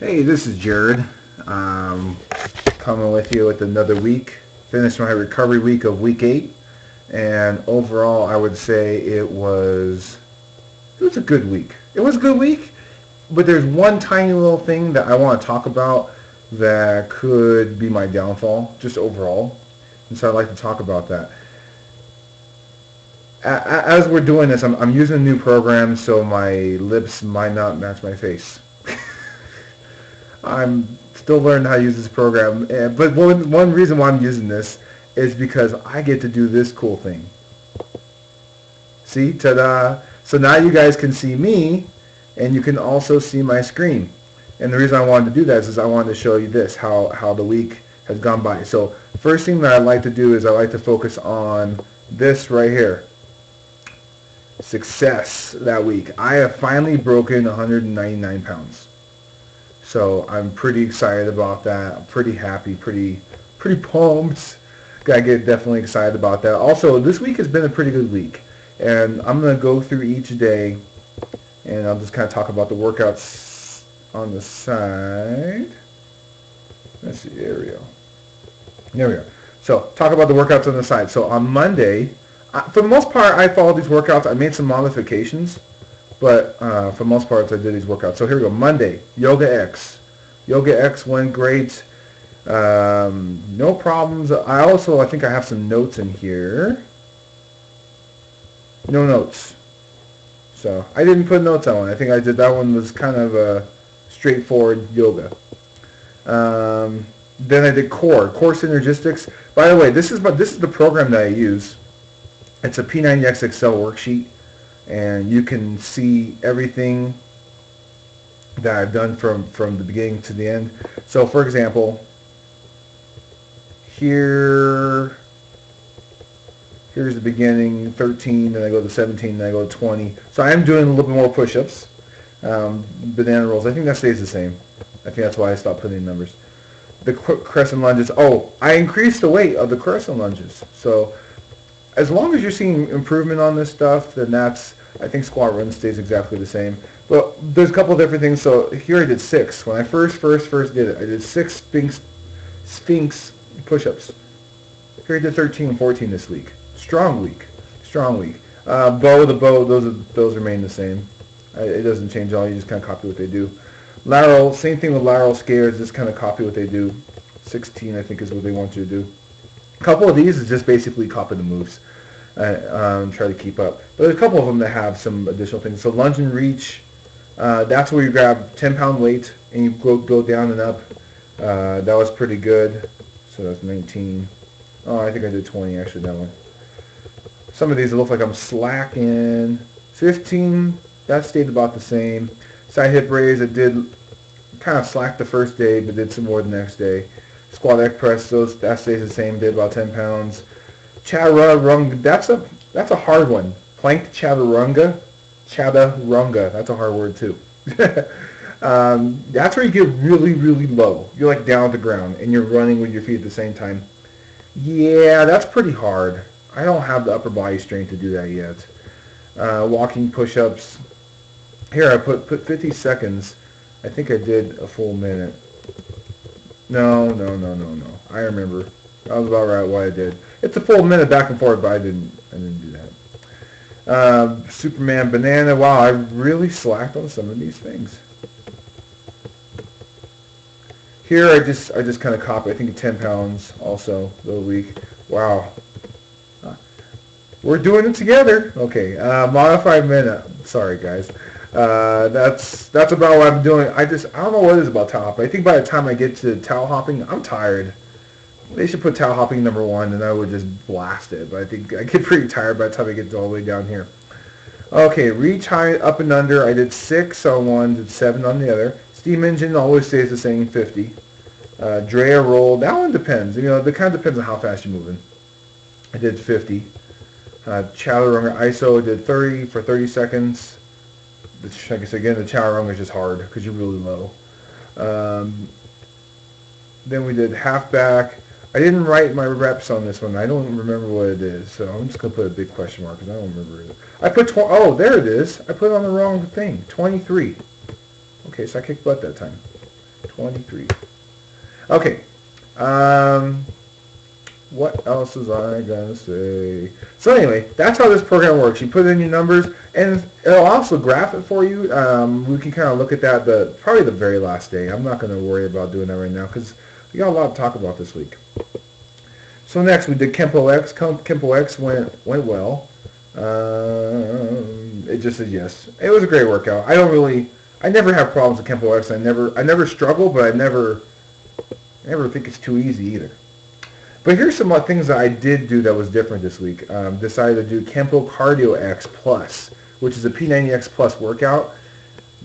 Hey, this is Jared. Coming with you with another week. Finished my recovery week of week 8, and overall, I would say it was a good week. It was a good week, but there's one tiny little thing that I want to talk about that could be my downfall, just overall. And so I'd like to talk about that. As we're doing this, I'm using a new program, so my lips might not match my face. I'm still learning how to use this program, but one reason why I'm using this is because I get to do this cool thing. See, ta-da! So now you guys can see me, and you can also see my screen. And the reason I wanted to do that is I wanted to show you this, how the week has gone by. So first thing that I like to do is I like to focus on this right here. Success that week. I have finally broken 199 pounds. So I'm pretty excited about that. I'm pretty happy, pretty pumped. I get definitely excited about that. Also, this week has been a pretty good week. And I'm going to go through each day, and I'll just kind of talk about the workouts on the side. Let's see, there we go. There we go. So talk about the workouts on the side. So on Monday, for the most part, I followed these workouts. I made some modifications. But for the most part, I did these workouts. So here we go. Monday, Yoga X. Yoga X went great. No problems. I think I have some notes in here. No notes. So I didn't put notes on one. I think I did that one was kind of a straightforward yoga. Then I did core synergistics. By the way, this is the program that I use. It's a p90x Excel worksheet. And you can see everything that I've done from the beginning to the end. So for example, here's the beginning, 13, then I go to 17, then I go to 20. So I am doing a little bit more push-ups, banana rolls. I think that stays the same. I think that's why I stopped putting in numbers. The crescent lunges. Oh, I increased the weight of the crescent lunges. So as long as you're seeing improvement on this stuff, then I think squat run stays exactly the same. But there's a couple of different things. So here I did 6. When I first did it, I did 6 Sphinx push-ups. Here I did 13 and 14 this week. Strong week. Bow, those remain the same. It doesn't change at all. You just kind of copy what they do. Lateral, same thing with lateral scares. Just kind of copy what they do. 16, I think, is what they want you to do. A couple of these is just basically copy the moves. Try to keep up. But there's a couple of them that have some additional things. So lunge and reach, that's where you grab 10-pound weight and you go down and up. That was pretty good. So that's 19. Oh, I think I did 20 actually, that one. Some of these look like I'm slacking. 15, that stayed about the same. Side hip raise, I did kind of slack the first day, but did some more the next day. Squat leg press, that stays the same. Did about 10 pounds. Chaturanga, that's a hard one. Plank chaturanga. That's a hard word too. That's where you get really low. You're like down at the ground and you're running with your feet at the same time. Yeah, that's pretty hard. I don't have the upper body strength to do that yet. Walking push-ups. Here I put 50 seconds. I think I did a full minute. No. I remember. That was about right what I did. It's a full minute back and forth, but I didn't do that. Superman banana. Wow, I really slacked on some of these things. Here I just kind of copy. I think 10 pounds also the week. Wow. We're doing it together. Okay. Modified minute. Sorry guys. That's about what I'm doing. I don't know what it is about towel hopping. I think by the time I get to towel hopping, I'm tired. They should put towel hopping number 1, and I would just blast it. But I think I get pretty tired by the time I get all the way down here. Okay, reach high, up and under. I did 6 on one, did 7 on the other. Steam engine always stays the same, 50. Drea roll, that one depends. It kind of depends on how fast you're moving. I did 50. Chaturanga ISO, did 30 for 30 seconds. Like I said, again, the chaturanga is just hard because you're really low. Then we did half back. I didn't write my reps on this one. I don't remember what it is, so I'm just going to put a big question mark because I don't remember it. I put, oh, there it is. I put it on the wrong thing, 23. Okay, so I kicked butt that time. 23. Okay. Um, what else was I gonna say? So anyway, that's how this program works. You put in your numbers, and it'll also graph it for you. We can kind of look at that probably the very last day. I'm not going to worry about doing that right now because we got a lot to talk about this week. So next we did Kempo X. Kempo X went well. It just said yes. It was a great workout. I never have problems with Kempo X. I never struggle, but I never think it's too easy either. But here's some things that I did do that was different this week. Decided to do Kempo Cardio X Plus, which is a p90x Plus workout.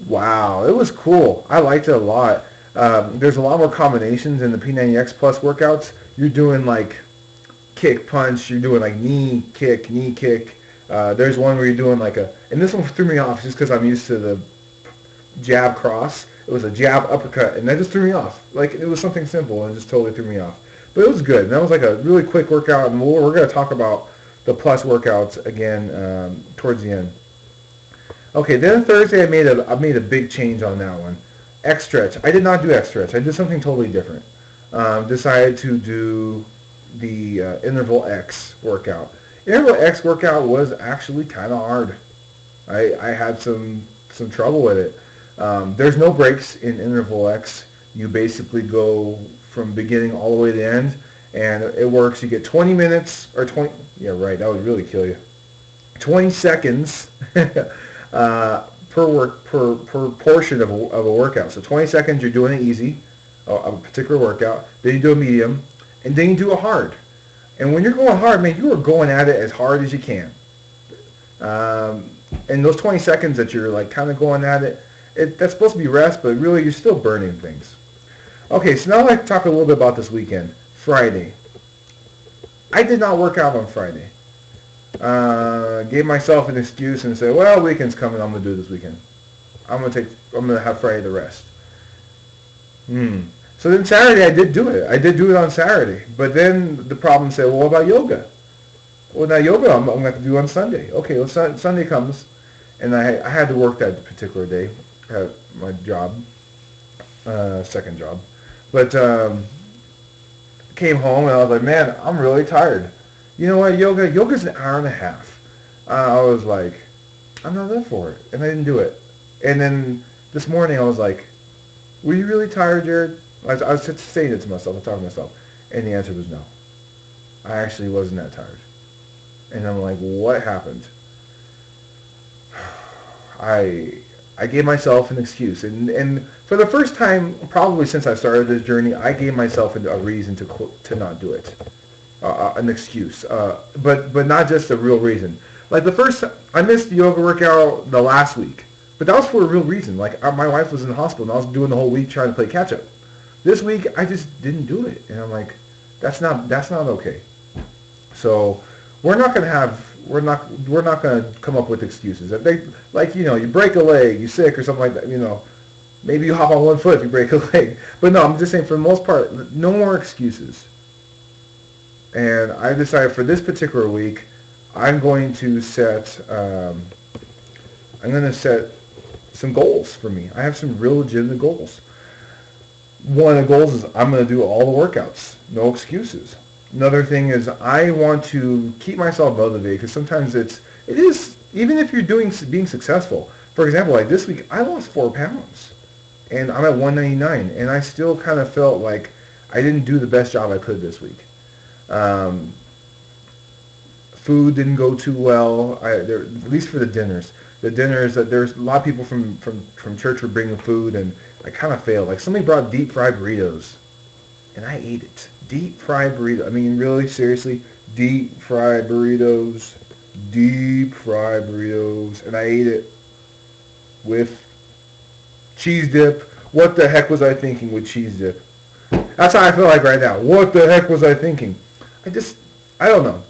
Wow, it was cool. I liked it a lot. There's a lot more combinations in the p90x Plus workouts. You're doing like kick, punch. You're doing like knee, kick. There's one where you're doing like and this one threw me off just because I'm used to the jab cross. It was a jab uppercut, and that just threw me off. Like, it was something simple, and it just totally threw me off. But it was good. And that was like a really quick workout, and we're going to talk about the plus workouts again towards the end. Okay, then Thursday I made a big change on that one. X stretch. I did not do X stretch. I did something totally different. Decided to do the interval X workout. Interval X workout was actually kind of hard. I had some trouble with it. There's no breaks in interval X. You basically go from beginning all the way to the end, and it works. You get 20 minutes, or 20, yeah, right, that would really kill you. 20 seconds per portion of a workout. So 20 seconds, you're doing it easy, a particular workout. Then you do a medium, and then you do a hard. And when you're going hard, man, you are going at it as hard as you can. And those 20 seconds that you're like kind of going at it, that's supposed to be rest, but really you're still burning things. Okay, so now I'd like to talk a little bit about this weekend. Friday. I did not work out on Friday. Gave myself an excuse and said, well, weekend's coming, I'm going to do it this weekend. I'm going to have Friday to rest. So then Saturday I did do it. I did do it on Saturday. But then the problem said, well, what about yoga? Well, now yoga I'm going to have to do on Sunday. Okay, well, Sunday comes, and I had to work that particular day at my job, second job. But came home, and I was like, man, I'm really tired. You know what, yoga's an hour and a half. I was like, I'm not up for it, and I didn't do it. And then this morning I was like, were you really tired, Jared? I was just saying it to myself, I was talking to myself, and the answer was no. I actually wasn't that tired. And I'm like, what happened? I gave myself an excuse, and for the first time, probably since I started this journey, I gave myself a reason to not do it, an excuse, but not just a real reason. Like I missed the yoga workout the last week, but that was for a real reason. Like my wife was in the hospital, and I was doing the whole week trying to play catch up. This week, I just didn't do it, and I'm like, that's not okay. So we're not going to come up with excuses. You break a leg, you're sick or something like that, maybe you hop on one foot if you break a leg. But no, I'm just saying for the most part, no more excuses. And I decided for this particular week, I'm going to set some goals for me. I have some real legitimate goals. One of the goals is I'm going to do all the workouts, no excuses. Another thing is I want to keep myself motivated because sometimes it is, even if you're being successful. For example, like this week, I lost 4 pounds and I'm at 199 and I still kind of felt like I didn't do the best job I could this week. Food didn't go too well, at least for the dinners. The dinners, there's a lot of people from church were bringing food and I kind of failed. Like somebody brought deep fried burritos and I ate it. Deep fried burrito. I mean, really, seriously, deep fried burritos, and I ate it with cheese dip. What the heck was I thinking with cheese dip? That's how I feel like right now. What the heck was I thinking? I don't know.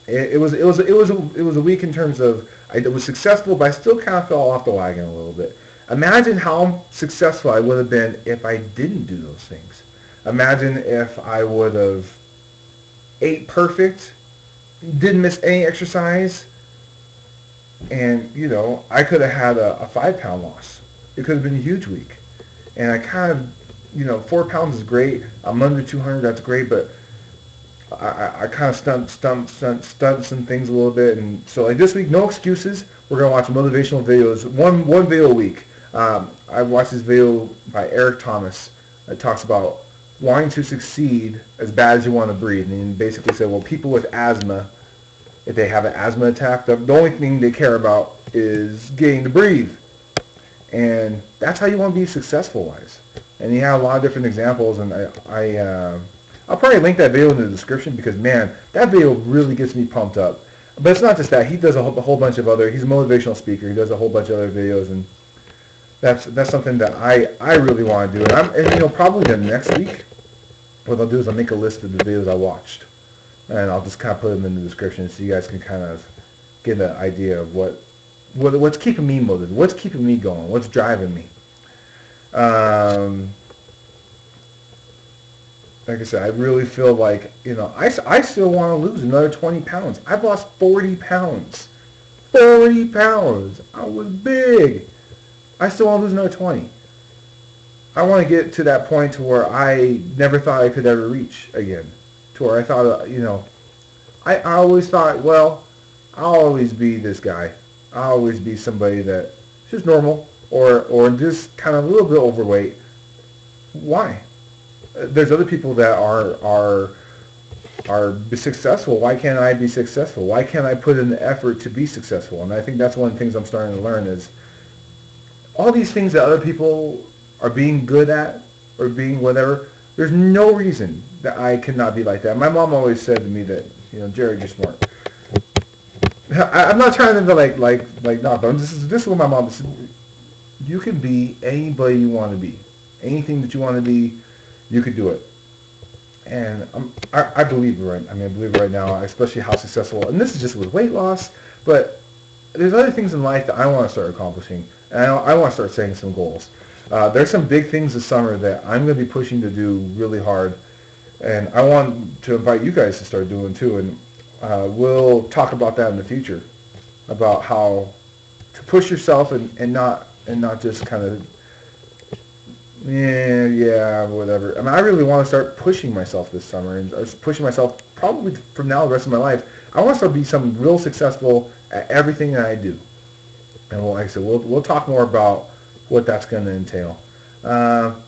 It was a week in terms of it was successful, but I still kind of fell off the wagon a little bit. Imagine how successful I would have been if I didn't do those things. Imagine if I would have ate perfect, didn't miss any exercise, and, I could have had a 5-pound loss. It could have been a huge week. And I kind of 4 pounds is great. I'm under 200, that's great, but I kind of stunt some things a little bit. And so like this week, no excuses. We're going to watch motivational videos, one video a week. I watched this video by Eric Thomas that talks about wanting to succeed as bad as you want to breathe. And he basically said, well, people with asthma, if they have an asthma attack, the only thing they care about is getting to breathe. And that's how you want to be successful-wise. And he had a lot of different examples, and I'll probably link that video in the description because, man, that video really gets me pumped up. But it's not just that. He does a whole bunch of other, he's a motivational speaker. He does a whole bunch of other videos, and that's something that I really want to do. And probably the next week, what I'll do is I'll make a list of the videos I watched. And I'll just kind of put them in the description so you guys can kind of get an idea of what's keeping me motivated, what's keeping me going, what's driving me. Like I said, I really feel like, I still want to lose another 20 pounds. I've lost 40 pounds. 40 pounds. I was big. I still want to lose another 20. I want to get to that point to where I never thought I could ever reach again. To where I thought, I always thought, well, I'll always be this guy. I'll always be somebody that's just normal or just kind of a little bit overweight. Why? There's other people that are successful. Why can't I be successful? Why can't I put in the effort to be successful? And I think that's one of the things I'm starting to learn is all these things that other people are being good at or being whatever, there's no reason that I cannot be like that. My mom always said to me that, Jared, you're smart. I'm not trying to be like not, but this is what my mom said. You can be anybody you want to be. Anything that you want to be, you could do it. And I believe it right. I believe it right now, especially how successful. And this is just with weight loss, but there's other things in life that I want to start accomplishing, and I want to start setting some goals. There's some big things this summer that I'm going to be pushing to do really hard, and I want to invite you guys to start doing too. And we'll talk about that in the future, about how to push yourself and not just kind of whatever. I really want to start pushing myself this summer and pushing myself probably from now the rest of my life. I want to start be something real successful at everything that I do. And like I said, we'll talk more about what that's going to entail. I'm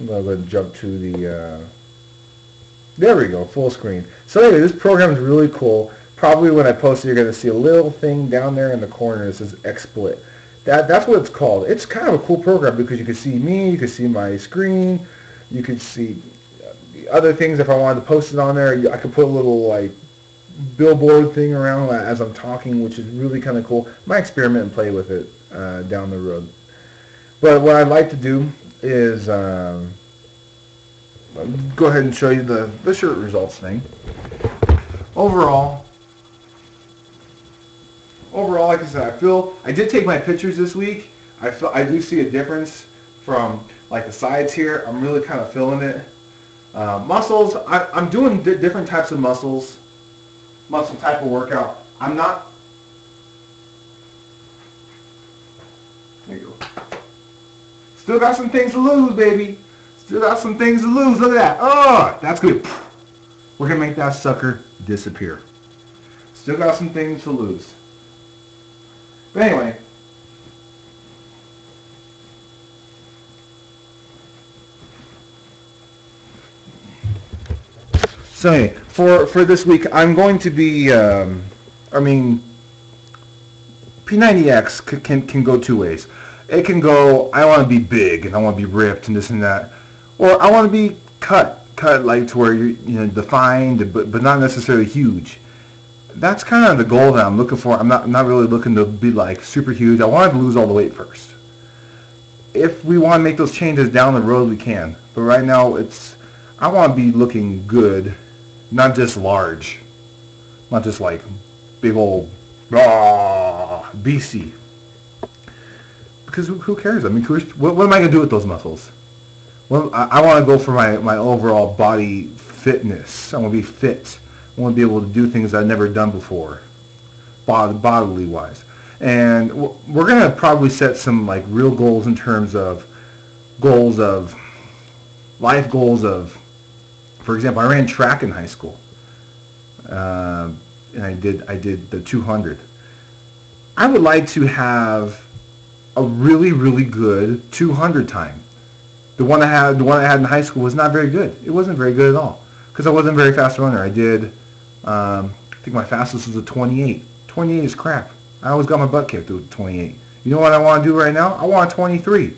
going to go ahead and jump to the, there we go, full screen. So anyway, this program is really cool. Probably when I post it, you're going to see a little thing down there in the corner that says XSplit. That's what it's called. It's kind of a cool program because you can see me, you can see my screen, you can see the other things. If I wanted to post it on there, I could put a little like billboard thing around as I'm talking, which is really kind of cool. Might experiment and play with it down the road. But what I'd like to do is go ahead and show you the shirt results thing. Overall, like I said, I did take my pictures this week. I do see a difference from like the sides here. I'm really kind of feeling it. Muscles, I'm doing different types of muscle type of workout. I'm not. There you go. Still got some things to lose, baby. Still got some things to lose. Look at that. Oh, that's good. We're gonna make that sucker disappear. Still got some things to lose. But anyway, so anyway, for this week, I'm going to be, p90x can go two ways. It can go, I want to be big and I want to be ripped and this and that, or I want to be cut like to where you're defined, but not necessarily huge. That's kind of the goal that I'm looking for. I'm not really looking to be like super huge. I want to lose all the weight first. If we want to make those changes down the road, we can. But right now, I want to be looking good, not just large, not just like big old beastie. Because who cares? What am I going to do with those muscles? Well, I want to go for my overall body fitness. I want to be fit. I want to be able to do things I've never done before, bodily wise. And we're going to probably set some like real goals in terms of goals of, life goals of, for example, I ran track in high school, and I did the 200. I would like to have a really, really good 200 time. The one I had in high school was not very good. It wasn't very good at all because I wasn't a very fast runner. I did, I think my fastest was a 28. 28 is crap. I always got my butt kicked with 28. You know what I want to do right now? I want a 23.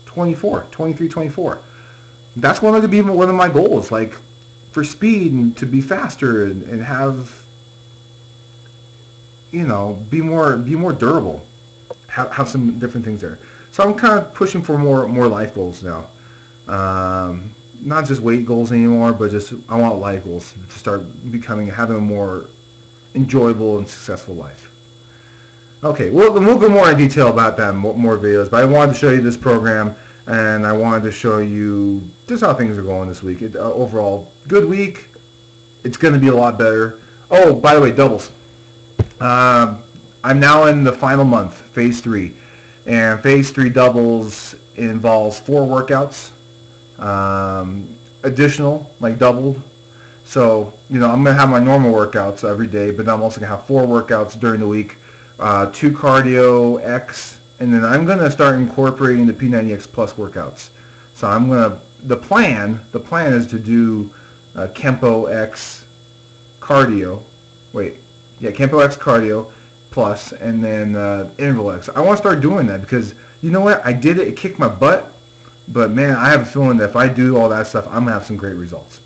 24. 23, 24. That's one of my goals, like for speed and to be faster and have, be more durable. Have some different things there. So I'm kind of pushing for more life goals now. Not just weight goals anymore, but just I want life goals to start having a more enjoyable and successful life. Okay, we'll go more in detail about that in more videos, but I wanted to show you this program, and I wanted to show you just how things are going this week. Overall, good week. It's going to be a lot better. Oh, by the way, doubles. I'm now in the final month, phase 3. And phase 3 doubles involves 4 workouts, additional, like doubled. So, I'm going to have my normal workouts every day, but I'm also going to have 4 workouts during the week, 2 cardio X, and then I'm going to start incorporating the p90x plus workouts. So the plan is to do Kempo X cardio, Kempo X cardio, plus, and then interval X. I want to start doing that because you know what? I did it. It kicked my butt, but man, I have a feeling that if I do all that stuff, I'm gonna have some great results.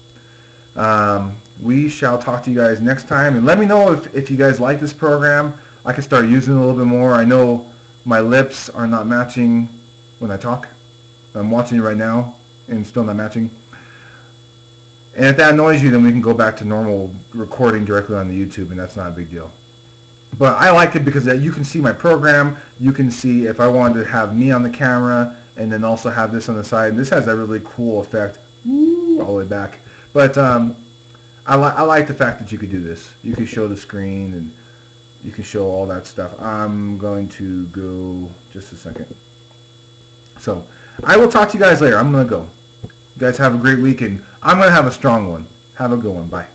We shall talk to you guys next time, and let me know if you guys like this program. I can start using it a little bit more. I know my lips are not matching when I talk. I'm watching it right now, and still not matching. And if that annoys you, then we can go back to normal recording directly on the YouTube, and that's not a big deal. But I like it because you can see my program. You can see if I wanted to have me on the camera and then also have this on the side. And this has a really cool effect all the way back. But I like the fact that you could do this. You can show the screen and you can show all that stuff. I'm going to go just a second. So I will talk to you guys later. I'm going to go. You guys have a great weekend. I'm going to have a strong one. Have a good one. Bye.